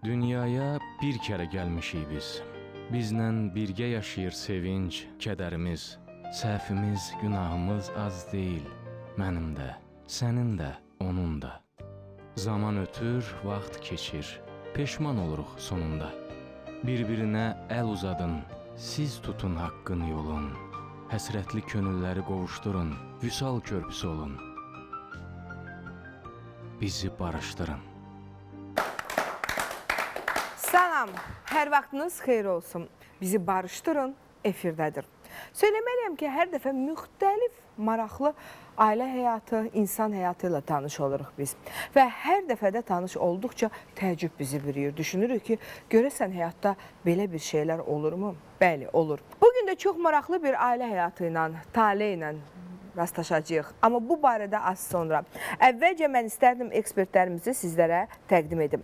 Dünyaya bir kərə gəlmişik biz. Bizlə birgə yaşayır sevinç, kədərimiz. Səhvimiz, günahımız az deyil. Mənim də, sənin də, onun da. Zaman ötür, vaxt keçir. Peşman oluruq sonunda. Bir-birinə əl uzadın, siz tutun haqqın yolun. Həsrətli könülləri qovuşdurun, vüsal körpüsü olun. Bizi barışdırın. Salam, hər vaxtınız xeyir olsun. Bizi barışdırın, efirdədir. Söyləməliyəm ki, hər dəfə müxtəlif, maraqlı ailə həyatı, insan həyatı ilə tanış oluruq biz. Və hər dəfədə tanış olduqca təəccüb bizi bürüyür. Düşünürük ki, görəsən həyatda belə bir şeylər olurmu? Bəli, olur. Bugün də çox maraqlı bir ailə həyatı ilə, tale ilə rastlaşacağıq. Amma bu barədə az sonra. Əvvəlcə mən istərdim ekspertlərimizi sizlərə təqdim edim.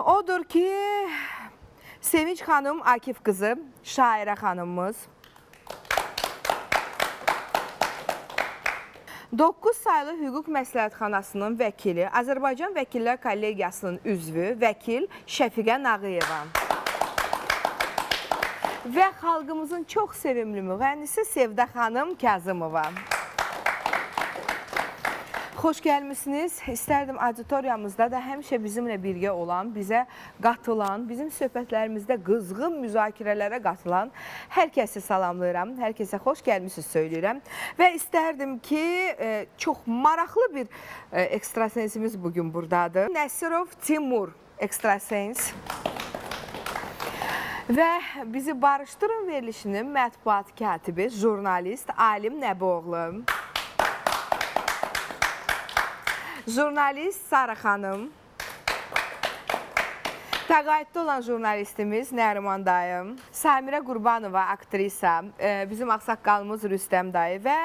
Odur ki, Sevinç xanım, Akif qızı, Şairə xanımımız, 9 saylı hüquq məsləhətxanasının vəkili, Azərbaycan Vəkillər Kollegiyasının üzvü, vəkil Şəfiqə Nağıyeva və xalqımızın çox sevimli müğənnisi Sevdə xanım Kazımova. Xoş gəlmişsiniz. İstərdim auditoriyamızda da həmişə bizimlə birgə olan, bizə qatılan, bizim söhbətlərimizdə qızğın müzakirələrə qatılan hər kəsi salamlayıram, hər kəsə xoş gəlmişsiniz söyləyirəm. Və istərdim ki, çox maraqlı bir ekstrasensimiz bugün buradadır. Nəsirov Timur ekstrasens. Və bizi barışdırın verilişinin mətbuat katibi, jurnalist Alim Nəboğlu. Jurnalist Sara xanım, təqaüddə olan jurnalistimiz Nəriman dayım, Samirə Qurbanova aktrisa, bizim ağsaqqalımız Rüstəm dayı və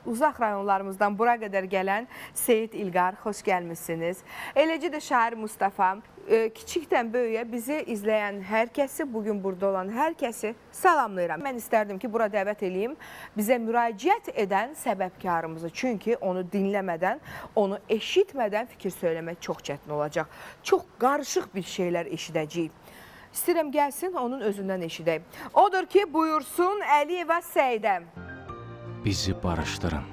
uzaq rayonlarımızdan bura qədər gələn Seyid İlqar, xoş gəlmişsiniz. Eləcə də şair Mustafa, kiçikdən böyüyə bizi izləyən hər kəsi, bugün burada olan hər kəsi salamlayıram. Mən istərdim ki, bura dəvət edeyim bizə müraciət edən səbəbkarımızı. Çünki onu dinləmədən, onu eşitmədən fikir söyləmək çox çətin olacaq. Çox qarışıq bir şeylər eşidəcəyik. İstəyirəm gəlsin, onun özündən eşidəyim. Odur ki, buyursun Əliyeva Səidə. Bizi barışdırın.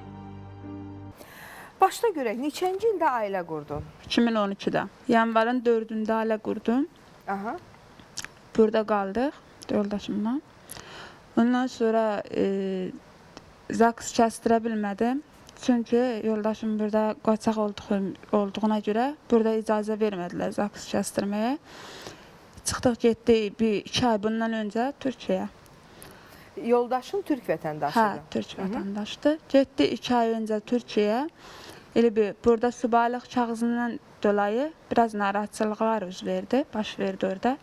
Başda görək, neçənci ildə ailə qurdun? 2012'də. Yanvarın 4'ünde ailə qurdum. Aha. Burada qaldıq yoldaşımla. Ondan sonra zaks kəsdirə bilmədim. Çünki yoldaşım burada qaçaq olduğuna görə burada icazə vermədilər zaks kəsdirməyə. Çıxdıq getdik bir 2 ay bundan öncə Türkiyəyə. Yoldaşın Türk vətəndaşıdır. Hə, Türk vətəndaşdır. Getdi 2 ay öncə Türkiyəyə. Elə bir burada subaylıq kağızından dolayı biraz narahatçılıqlar üz verdi, baş verdi orada.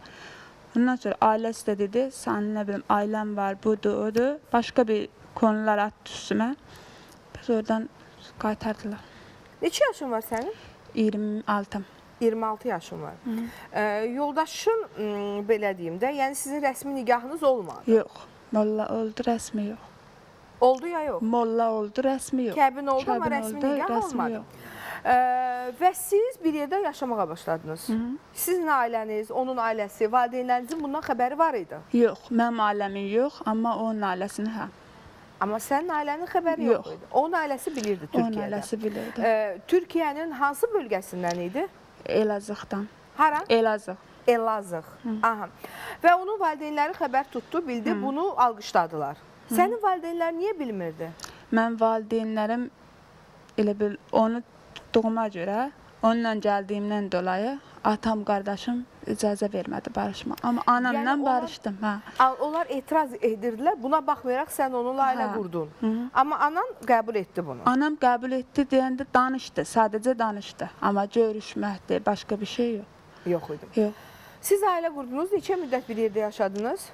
Ondan sonra ailəsi də dedi, sən nə bilim ailəm var, budur, odur. Başqa bir konular attı üstümə. Biz oradan qaytardılar. Neçə yaşın var sənin? 26. 26 yaşın var. Yoldaşın, belə deyim də, yəni sizin rəsmi nikahınız olmadı? Yox, molla oldu, rəsmi yox. Oldu ya yox? Molla oldu, rəsmi yox. Kəbin oldu, amma Kəbin rəsmi oldu, nikah rəsmi olmadı. yox. Və siz bir yerdə yaşamağa başladınız. Sizin ailəniz, onun ailəsi, valideynlərinizin bundan xəbəri var idi? Yox, mənim ailəmin yox, amma onun ailəsinin hə. Amma sənin ailənin xəbəri yox idi. Onun ailəsi bilirdi Onun Türkiyədə. ailəsi bilirdi. Türkiyənin hansı bölgəsindən idi? Elazığdan. Hara? Elazığ. Elazığ. Aha. Və onun valideynləri xəbər tutdu, bildi, bunu alqışladılar. Sənin valideynlər niyə bilmirdi? Mən valideynlərim elə bil onu tutduğuma görə, onunla gəldiyimdən dolayı atam, qardaşım icazə vermədi barışma. Amma anamla Yəni onlar- barışdım. Hə. Onlar etiraz edirdilər, buna baxmayaraq sən onunla ailə qurdun. Amma anan qəbul etdi bunu. Anam qəbul etdi deyəndə danışdı, sadəcə danışdı. Amma görüşməkdir, başqa bir şey yox. Yox idi. Yox. Siz ailə qurdunuz, neçə müddət bir yerdə yaşadınız?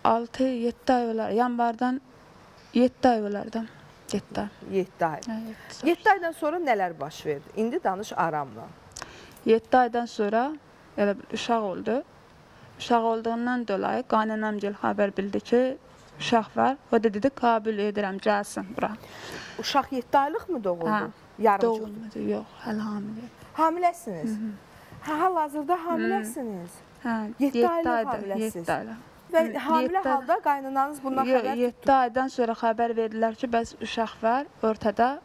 6-7 ay olar. Yanvardan 7 ay olardı. 7 ay. 7 ay. Hə, 7 ay. 7 aydan sonra nələr baş verdi? İndi danış aramla. 7 aydan sonra elə bir uşaq oldu. Uşaq olduğundan dolayı qaynanamgil xəbər bildi ki, uşaq var. O da dedi, qəbul edirəm, gəlsin bura. Uşaq 7 aylıq mı doğuldu? Hə, Yarımçıq. doğulmadı, yox, hələ hamilə. Hamiləsiniz? Hə, hal hal-hazırda hamiləsiniz. Hə, 7 aylıq 7 aydır, hamiləsiz. 7 aylıq. Və hamilə Yeddi- halda qaynananız bundan Yox, xəbər 7 aydan sonra xəbər verdilər ki, bəs uşaq var ortada.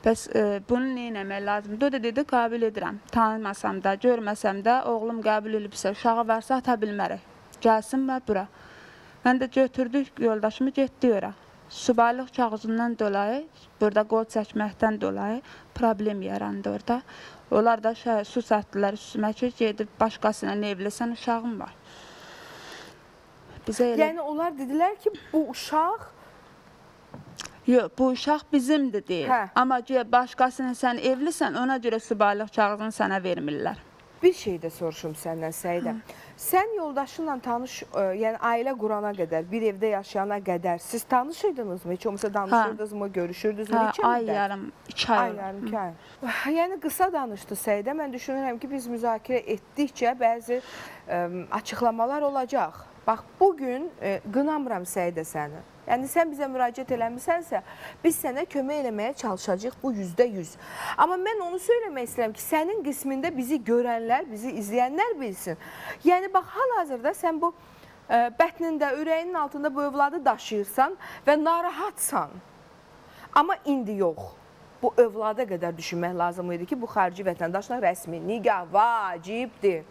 Bəs bunu nə etmək lazımdır? O da dedi, qəbul edirəm. Tanımasam da, görməsəm də, oğlum qəbul edibsə, uşağı varsa ata bilmərik. Gəlsin və bura. Mən də götürdük yoldaşımı, getdi ora. Subaylıq kağızından dolayı, burada qol çəkməkdən dolayı problem yarandı orada. Onlar da su satdılar üstümə ki, gedib başqasına evlisən, uşağım var. Bizə elə... Yəni onlar dedilər ki, bu uşaq Yox, bu uşaq bizimdir deyil. Hə. Amma güya başqasına sən evlisən, ona görə subaylıq kağızını sənə vermirlər. bir şey də soruşum səndən Səidə. Sən yoldaşınla tanış, yəni ailə qurana qədər, bir evdə yaşayana qədər siz tanış idinizmi? Heç olmasa danışırdınızmı, görüşürdünüzmü? Hə, ay yarım, 2 ay. Ay yarım, 2 ay. Yəni qısa danışdı Səidə. Mən düşünürəm ki, biz müzakirə etdikcə bəzi açıqlamalar olacaq. Bax, bugün qınamıram Səidə səni. Yəni, sən bizə müraciət eləmisənsə, biz sənə kömək eləməyə çalışacaq bu %100. Amma mən onu söyləmək istəyirəm ki, sənin qismində bizi görənlər, bizi izləyənlər bilsin. Yəni, bax, hal-hazırda sən bu bətnində, ürəyinin altında bu övladı daşıyırsan və narahatsan. Amma indi yox. Bu övlada qədər düşünmək lazım idi ki, bu xarici vətəndaşla rəsmi nikah vacibdir.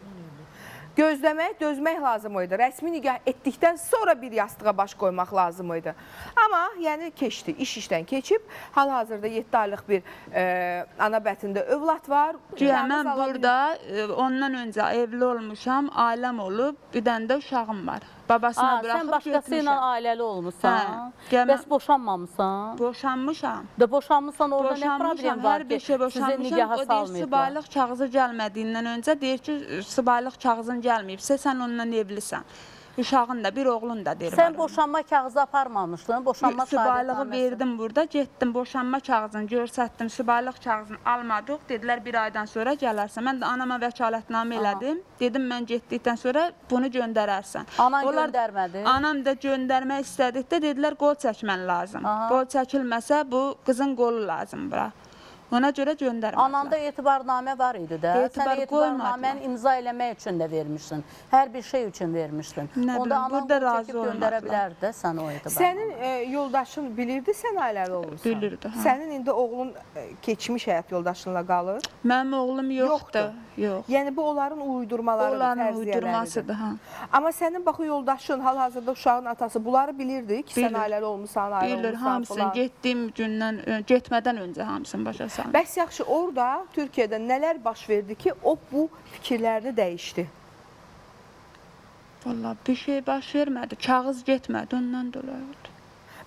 Gözləmək, dözmək lazım idi. Rəsmi nikah etdikdən sonra bir yastığa baş qoymaq lazım idi. Amma yəni keçdi, iş işdən keçib. Hal-hazırda 7 aylıq bir ana bətində övlad var. Güya mən burada ondan öncə evli olmuşam, ailəm olub, bir dənə də uşağım var. Babasına Sən buraxıb başqası ilə götürmüşəm. ailəli olmusan. Hə, Bəs boşanmamısan. Boşanmışam. Da boşanmısan, orada nə Boşanmışam, problem var hər bir ki, şey sizə boşanmışam. nigaha O deyir, salmayıblar. subaylıq kağızı gəlmədiyindən öncə deyir ki, subaylıq kağızın gəlməyibsə, sən onunla evlisən. Uşağın da, bir oğlun da deyir. Sən boşanma kağızı aparmamışdın, boşanma Subaylığı şahidnaməsi. verdim burada, getdim boşanma kağızını göstərdim, subaylıq kağızını almadıq, dedilər bir aydan sonra gələrsən. Mən də anama vəkalətnamə elədim, dedim mən getdikdən sonra bunu göndərərsən. Anan göndərmədi. Anam da göndərmək istədikdə dedilər qol çəkmən lazım. Aha. Qol çəkilməsə bu qızın qolu lazım bura. Ona görə göndərmədilər. Ananda etibarnamə var idi də. Etibar Sən etibarnaməni imza eləmək üçün də vermişsin. Hər bir şey üçün vermişdin. Nə Onda bilim, anan burada qol razı çəkib göndərə olmadılar. bilərdi də sən o etibarnaməni. Sənin yoldaşın bilirdi sən ailəli olmuşsan? Bilirdi, hə. Sənin indi oğlun keçmiş həyat yoldaşınla qalır? Mənim oğlum yoxdur. Yox. Yəni bu onların uydurmaları, Onların fərziyyələridir. uydurmasıdır, hə. Amma sənin bax o yoldaşın, hal-hazırda uşağın atası bunları bilirdi ki, sən Bilir. ailəli olmusan, ayrı Bilir, olmusan hamısını falan. getdiyim gündən, getmədən öncə hamısını başa saldım. Bəs yaxşı, orada Türkiyədə nələr baş verdi ki, o bu fikirlərini dəyişdi? Vallahi bir şey baş vermədi, kağız getmədi, ondan dolayı oldu.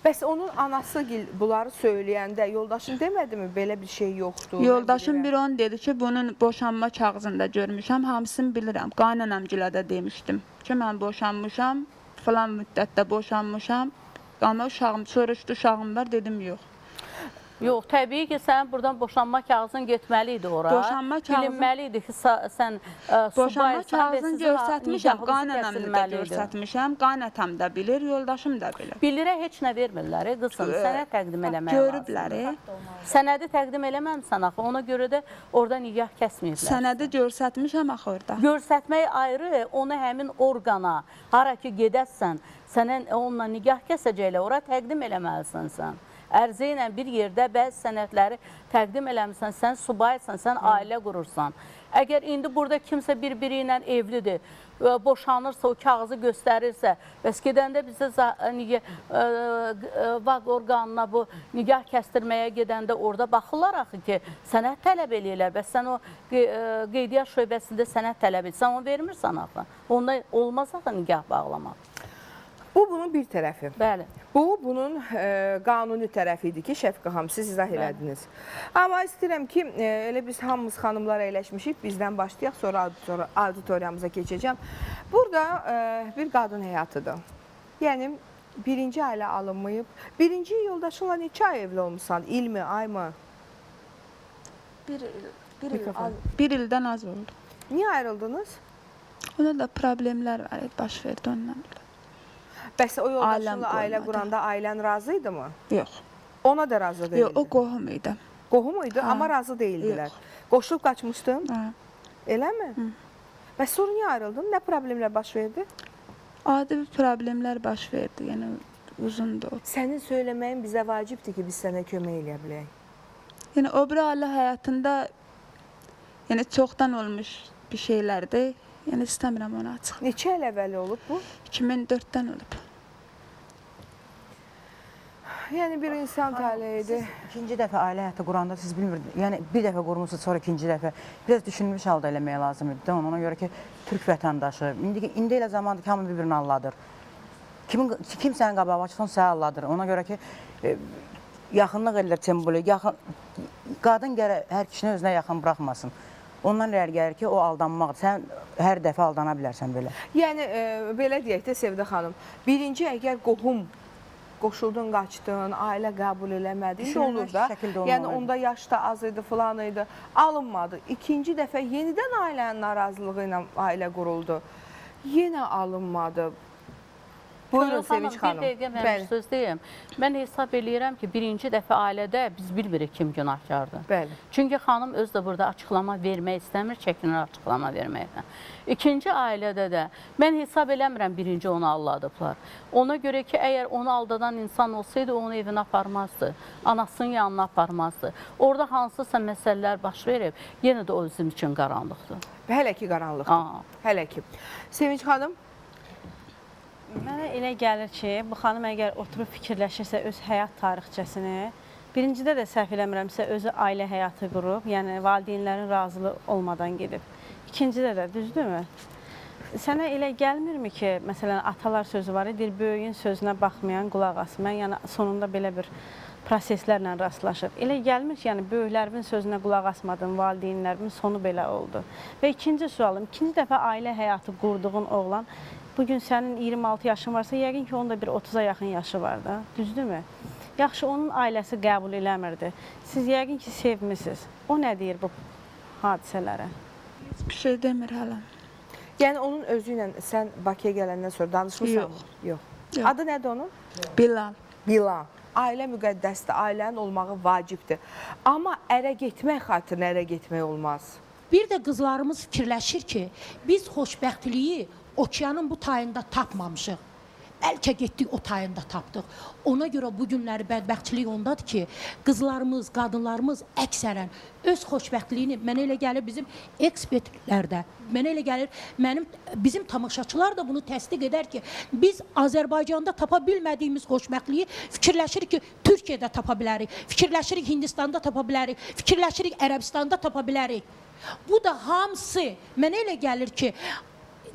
Bəs onun anası bunları söyləyəndə yoldaşın demədimi belə bir şey yoxdur? Yoldaşım bir onu dedi ki, bunun boşanma kağızında görmüşəm, hamısını bilirəm. Qaynanamgilə də demişdim ki, mən boşanmışam, falan müddətdə boşanmışam. Amma uşağım soruşdu, uşağım var, dedim yox. Yox, təbii ki, sən buradan boşanma kağızın getməli idi ora. Boşanma kağızın- Bilinməli idi ki, sən Boşanma subaysan və kağızını sizin göstərmişəm, nikahınız qaynanamı da kəsilməli idi. göstərmişəm, qaynətam da bilir, yoldaşım da bilir. Bilirə heç nə vermirlər, qızım. Sənə təqdim eləmək Görüblər, Sənədi təqdim eləməmsən axı, ona görə də orada nigah kəsməyiblər. Sənədi göstərmişəm axı orada. Görsətmək ayrı, onu həmin orqana, hara ki gedəsən, sənə onunla nigah kəsəcəklər, ora təqdim eləməlisən sən. Ərzə ilə bir yerdə bəzi sənədləri təqdim eləmirsən, sən subaysan, sən ailə qurursan. Əgər indi burada kimsə bir-biri ilə evlidir, boşanırsa, o kağızı göstərirsə, bəs gedəndə bizə vaq orqanına bu nigah kəstirməyə gedəndə orada baxırlar axı ki, sənəd tələb eləyirlər. Bəs sən o qeydiyyat şöbəsində sənəd tələb edirsən, onu vermirsən axı. Onda olmaz axı nigah bağlamaq. Bu bunun bir tərəfi. Bəli. Bu, bunun qanuni tərəfi idi ki, Şəfiqə xanım, siz izah elədiniz. Amma istəyirəm ki, elə biz hamımız xanımlar əyləşmişik, bizdən başlayaq, sonra auditoriyamıza keçəcəm. Burada bir qadın həyatıdır. Yəni, birinci ailə alınmayıb. Birinci yoldaşınla neçə ay evli olmuşsan? İl mi, ay mı? Bir ildən az oldu. Niyə ayrıldınız? Ona da problemlər var, baş verdi ondan. Bəs o yoldaşınla Ailəm ailə qoymadı. quranda ailən razı idi mi? Yox. Ona da razı deyildi. Yox, o qohum idi. Qohum idi, Hə. amma razı deyildilər. Yox. Qoşulub qaçmışdın, Hə. eləmi? Və sonra niyə ayrıldın? Nə problemlər baş verdi? Adi bir problemlər baş verdi, yəni uzundur. Sənin söyləməyin bizə vacibdir ki, biz sənə kömək eləyə bilək. Yəni o bir ailə həyatında yəni çoxdan olmuş bir şeylərdir. Yəni istəmirəm onu açıq. Neçə il əvvəl olub bu? 2004-dən olub. Yəni bir insan taleyidir. İkinci dəfə ailə həyatı quranda siz bilmirdiniz. Yəni bir dəfə qurmusunuz, sonra ikinci dəfə biraz düşünülmüş halda eləmək lazım idi. Ona görə ki, türk vətəndaşı indi elə zamandır ki, hamı bir-birini anladır. Kim sənin qabağına çıxsan, səni anladır. Ona görə ki, yaxınlıq ellər sembolü. Qadın gərək hər kişini özünə yaxın buraxmasın. Ondan irəli gəlir ki, o aldanmaqdır. Sən hər dəfə aldana bilərsən belə. Yəni belə deyək də Sevdə xanım, birinci əgər qohum qoşuldun, qaçdın, ailə qəbul eləmədi, indi olur da. Yəni onda yaş da az idi, falan idi, alınmadı. İkinci dəfə yenidən ailənin narazılığı ilə ailə quruldu. Yenə alınmadı. Buyurun Sevinç xanım. Bir dəqiqə mən bir söz deyim. Mən hesab eləyirəm ki, birinci dəfə ailədə biz bilmirik kim günahkardır. Bəli. Çünki xanım öz də burada açıqlama vermək istəmir, çəkinir açıqlama verməkdən. İkinci ailədə də mən hesab eləmirəm birinci onu aldadıblar. Ona görə ki, əgər onu aldadan insan olsaydı, onu evinə aparmazdı. Anasının yanına aparmazdı. Orada hansısa məsələlər baş verib, yenə də o özüm üçün qaranlıqdır. Hələ ki qaranlıqdır. Hələ ki. Sevinç xanım? Mənə elə gəlir ki, bu xanım əgər oturub fikirləşirsə öz həyat tarixçəsini, birincidə də səhv eləmirəmsə özü ailə həyatı qurub, yəni valideynlərin razılığı olmadan gedib. İkincidə də, düzdürmü? Sənə elə gəlmirmi ki, məsələn, atalar sözü var, deyir, böyüyün sözünə baxmayan qulaq asmayan, yəni sonunda belə bir proseslərlə rastlaşıb. Elə gəlmir ki, yəni böyüklərimin sözünə qulaq asmadım, valideynlərimin sonu belə oldu. Və ikinci sualım, ikinci dəfə ailə həyatı qurduğun oğlan, bugün sənin 26 yaşın varsa, yəqin ki, onun da bir 30-a yaxın yaşı var da, düzdürmü? Yaxşı, onun ailəsi qəbul eləmirdi. Siz yəqin ki, sevmişsiniz. O nə deyir bu hadisələrə? Bir şey demir hələ. Yəni onun özü ilə sən Bakıya gələndən sonra danışmısan mı? Yox. Adı nədir onun? Bilal. Bilal. Ailə müqəddəsdir, ailənin olmağı vacibdir. Amma ərə getmək xatirinə ərə getmək olmaz. Bir də qızlarımız fikirləşir ki, biz xoşbəxtliyi okeanın bu tayında tapmamışıq. Bəlkə getdik o tayında tapdıq. Ona görə bu günləri bədbəxtçilik ondadır ki, qızlarımız, qadınlarımız əksərən öz xoşbəxtliyini, mənə elə gəlir bizim ekspertlərdə, mənə elə gəlir bizim tamaşaçılar da bunu təsdiq edər ki, biz Azərbaycanda tapa bilmədiyimiz xoşbəxtliyi fikirləşirik ki, Türkiyədə tapa bilərik, fikirləşirik Hindistanda tapa bilərik, fikirləşirik Ərəbistanda tapa bilərik. Bu da hamısı mənə elə gəlir ki,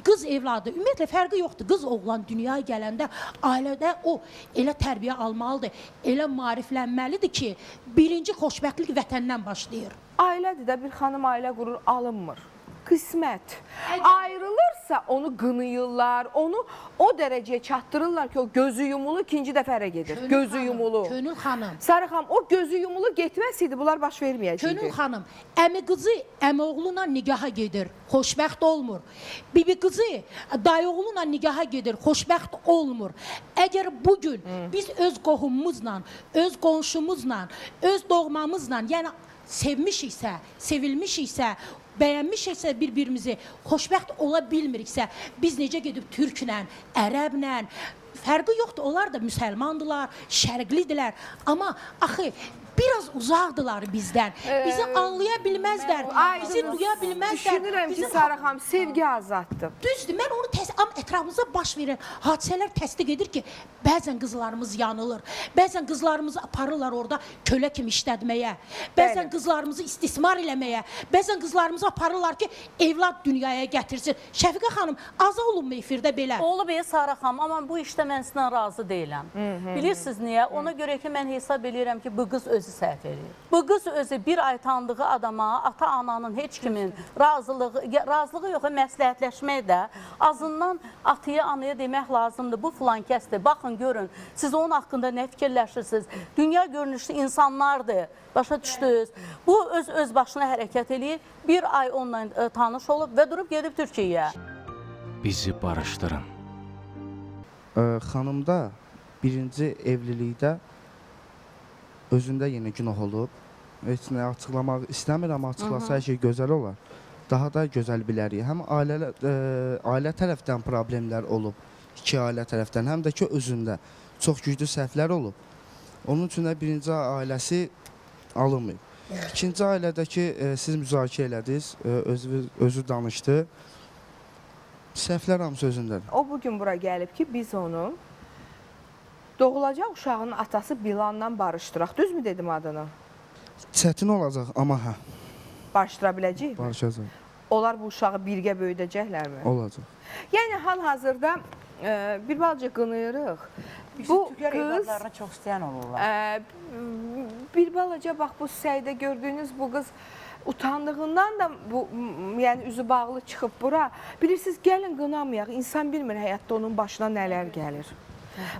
qız evladı, ümumiyyətlə fərqi yoxdur. Qız oğlan dünyaya gələndə ailədə o elə tərbiyə almalıdır, elə maariflənməlidir ki, birinci xoşbəxtlik vətəndən başlayır. Ailədir də bir xanım ailə qurur, alınmır. Qismət. Ayrılırsa onu qınıyırlar, onu o dərəcəyə çatdırırlar ki, o gözü yumulu ikinci dəfə ərə gedir. Gözü yumulu. Könül xanım. Sarı xanım, o gözü yumulu getməsəydi bunlar baş verməyəcəkdi. Könül xanım, əmi qızı əmi oğluna nigaha gedir, xoşbəxt olmur. Bibi qızı dayı oğluna nigaha gedir, xoşbəxt olmur. Əgər bugün biz öz qohumumuzla, öz qonşumuzla, öz doğmamızla, yəni sevmişiksə, sevilmişiksə, bəyənmişiksə bir-birimizi, xoşbəxt ola bilmiriksə, biz necə gedib türklə, ərəblə, fərqi yoxdur, onlar da müsəlmandılar, şərqlidirlər, amma axı, biraz uzaqdılar bizdən, bizi anlaya bilməzlər, bizi duya bilməzlər. Düşünürəm ki, Sarı xanım, sevgi azaddır. Düzdür, mən onu ətrafımıza baş verən hadisələr təsdiq edir ki, bəzən qızlarımız yanılır, bəzən qızlarımızı aparırlar orada kölə kimi işlətməyə, bəzən qızlarımızı istismar eləməyə, bəzən qızlarımızı aparırlar ki, evlad dünyaya gətirsin. Şəfiqə xanım, azı olunmu efirdə belə? Olub Sarı xanım, amma bu işdə mən sizdən razı deyiləm. Bilirsiniz niyə? Ona görə ki, mən hesab edirəm ki, bu qız özü səhv edir. Bu qız özü bir ay tanıdığı adama, ata-ananın heç kimin razılığı yox, məsləhətləşmək də azından atıya, anaya demək lazımdır. Bu filan kəsdir, baxın, görün, siz onun haqqında nə fikirləşirsiniz? Dünya görünüşlü insanlardır, başa düşdünüz. Bu öz başına hərəkət eləyir, bir ay onunla tanış olub və durub gedib Türkiyəyə. Bizi barışdırın. Xanımda birinci evlilikdə özündə yenə günah olub. Heç nə açıqlamaq istəmirəm, açıqlasa hər şey gözəl olar. daha da gözəl bilərik. Həm ailə tərəfdən problemlər olub, iki ailə tərəfdən, həm də ki özündə çox güclü səhvlər olub. Onun üçün də birinci ailəsi alınmayıb. İkinci ailədəki siz müzakirə elədiniz, özü danışdı. Səhvlər hamısı özündədir. O bugün bura gəlib ki, biz onu doğulacaq uşağının atası Bilanla barışdıraq. Düzmü dedim adını? Çətin olacaq, amma hə, Barışdıra biləcəyik mi? barışacaq, Onlar bu uşağı birgə böyüdəcəklərmi? olacaq. Yəni hal-hazırda bir balaca qınayırıq. Bu Türklər qız evladlarına çox istəyən olurlar. bir balaca bax bu səydə gördüyünüz bu qız utandığından da bu yəni üzü bağlı çıxıb bura. Bilirsiniz, gəlin qınamayaq. İnsan bilmir həyatda onun başına nələr gəlir.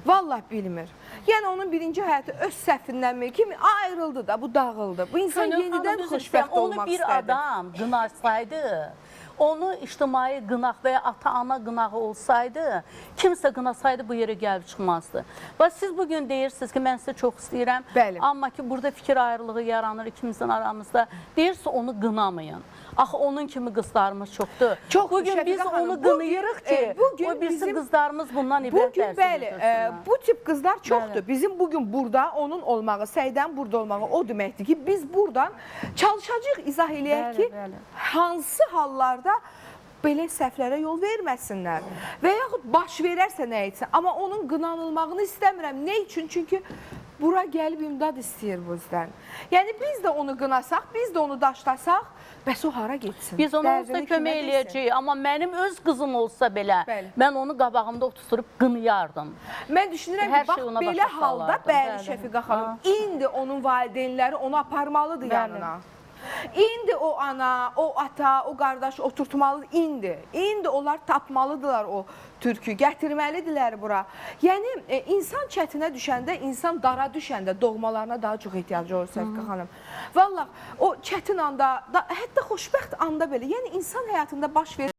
Vallahi bilmir. Yəni onun birinci həyatı öz səhvindənmi kimi ayrıldı da, bu dağıldı. Bu insan yenidən xoşbəxt olmaq Onu bir istədi. adam qınarsaydı, onu ictimai qınaq və ya ata-ana qınağı olsaydı, kimsə qınasaydı bu yerə gəlib çıxmazdı. Bax, siz bugün deyirsiniz ki, mən sizə çox istəyirəm, Bəli. amma ki, burada fikir ayrılığı yaranır ikimizin aramızda. Deyirsiniz, onu qınamayın. Axı, onun kimi qızlarımız çoxdur. Çox Bugün Şəfiqə biz xanım, onu qınayırıq ki, bugün o birisi bizim- qızlarımız bundan ibrət Bugün dərsi bəli, götürsünlər. bu tip qızlar çoxdur. Bizim bugün burada onun olmağı, Səydən burada olmağı o deməkdir ki, biz buradan çalışacağıq, izah eləyək ki, Bəli, bəli. hansı hallarda belə səhvlərə yol verməsinlər və yaxud baş verərsə nə etsin. Amma onun qınanılmağını istəmirəm. Nə üçün? Çünki bura gəlib imdad istəyir bizdən. Yəni biz də onu qınasaq, biz də onu daşlasaq, bəs o hara getsin? Biz ona Dərdini onsuz da kimə kömək desin? eləyəcəyik, amma mənim öz qızım olsa belə, Bəli. mən onu qabağımda oturtdurub qınıyardım. Mən düşünürəm Hər ki, bax şey ona belə başa halda salardım. bəli Bəli. Şəfiqə xanım, indi onun valideynləri onu aparmalıdır Bəli. yanına. İndi o ana, o ata, o qardaş oturtmalıdır indi. İndi onlar tapmalıdırlar o türkü, gətirməlidirlər bura. Yəni insan çətinə düşəndə, insan dara düşəndə doğmalarına daha çox ehtiyacı olur Şəfiqə xanım. Vallah o çətin anda, hətta xoşbəxt anda belə, yəni insan həyatında baş verir.